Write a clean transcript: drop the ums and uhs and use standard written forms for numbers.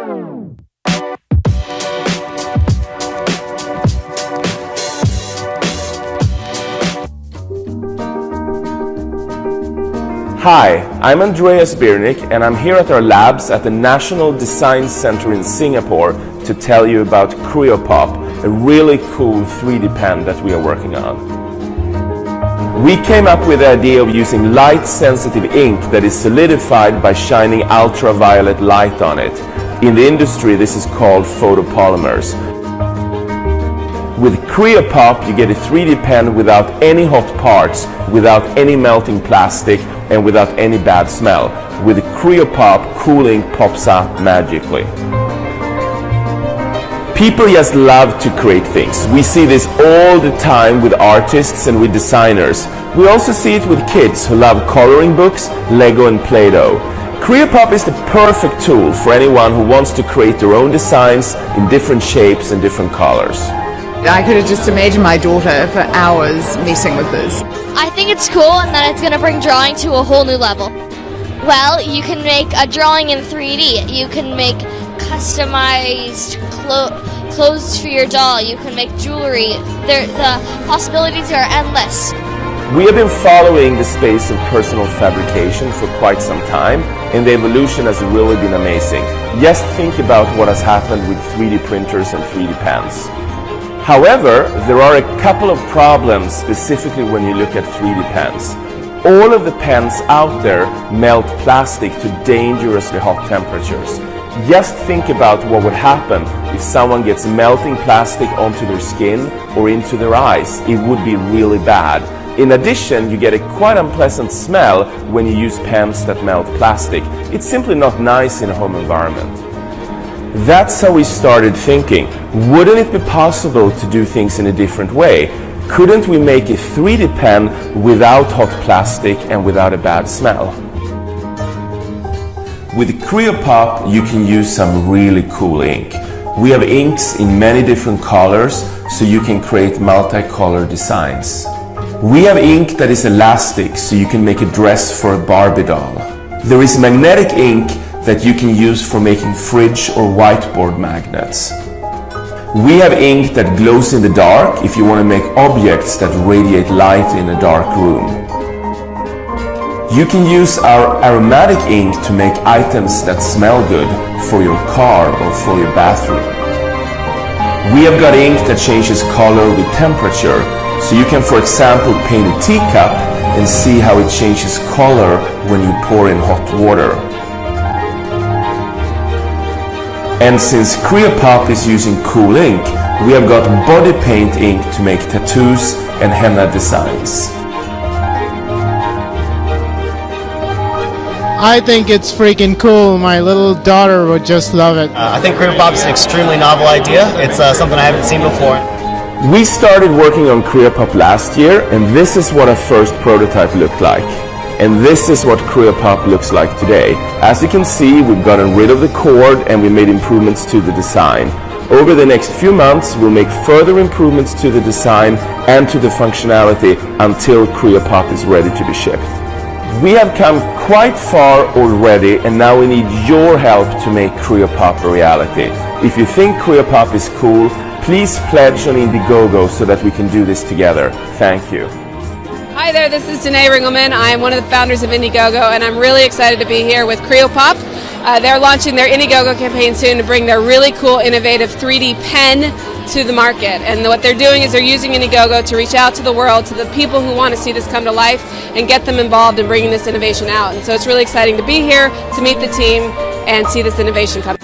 Hi, I'm Andreas Birnik and I'm here at our labs at the National Design Center in Singapore to tell you about CreoPop, a really cool 3D pen that we are working on. We came up with the idea of using light-sensitive ink that is solidified by shining ultraviolet light on it. In the industry, this is called photopolymers. With CreoPop, you get a 3D pen without any hot parts, without any melting plastic, and without any bad smell. With CreoPop, cool ink pops up magically. People just love to create things. We see this all the time with artists and with designers. We also see it with kids who love coloring books, Lego and Play-Doh. CreoPop is the perfect tool for anyone who wants to create their own designs in different shapes and different colors. I could have just imagined my daughter for hours messing with this. I think it's cool and that it's going to bring drawing to a whole new level. Well, you can make a drawing in 3D. You can make customized clothes for your doll. You can make jewelry. The possibilities are endless. We have been following the space of personal fabrication for quite some time, and the evolution has really been amazing. Just think about what has happened with 3D printers and 3D pens. However, there are a couple of problems specifically when you look at 3D pens. All of the pens out there melt plastic to dangerously hot temperatures. Just think about what would happen if someone gets melting plastic onto their skin or into their eyes. It would be really bad. In addition, you get a quite unpleasant smell when you use pens that melt plastic. It's simply not nice in a home environment. That's how we started thinking, wouldn't it be possible to do things in a different way? Couldn't we make a 3D pen without hot plastic and without a bad smell? With CreoPop, you can use some really cool ink. We have inks in many different colors, so you can create multicolor designs. We have ink that is elastic, so you can make a dress for a Barbie doll. There is magnetic ink that you can use for making fridge or whiteboard magnets. We have ink that glows in the dark if you want to make objects that radiate light in a dark room. You can use our aromatic ink to make items that smell good for your car or for your bathroom. We have got ink that changes color with temperature, so you can, for example, paint a teacup and see how it changes color when you pour in hot water. And since CreoPop is using cool ink, we have got body paint ink to make tattoos and henna designs. I think it's freaking cool. My little daughter would just love it. I think CreoPop is an extremely novel idea. It's something I haven't seen before. We started working on CreoPop last year, and this is what our first prototype looked like. And this is what CreoPop looks like today. As you can see, we've gotten rid of the cord and we made improvements to the design. Over the next few months, we'll make further improvements to the design and to the functionality until CreoPop is ready to be shipped. We have come quite far already, and now we need your help to make CreoPop a reality. If you think CreoPop is cool, please pledge on Indiegogo so that we can do this together. Thank you. Hi there, this is Danae Ringelman. I am one of the founders of Indiegogo, and I'm really excited to be here with CreoPop. They're launching their Indiegogo campaign soon to bring their really cool, innovative 3D pen to the market. And what they're doing is they're using Indiegogo to reach out to the world, to the people who want to see this come to life, and get them involved in bringing this innovation out. And so it's really exciting to be here, to meet the team, and see this innovation come.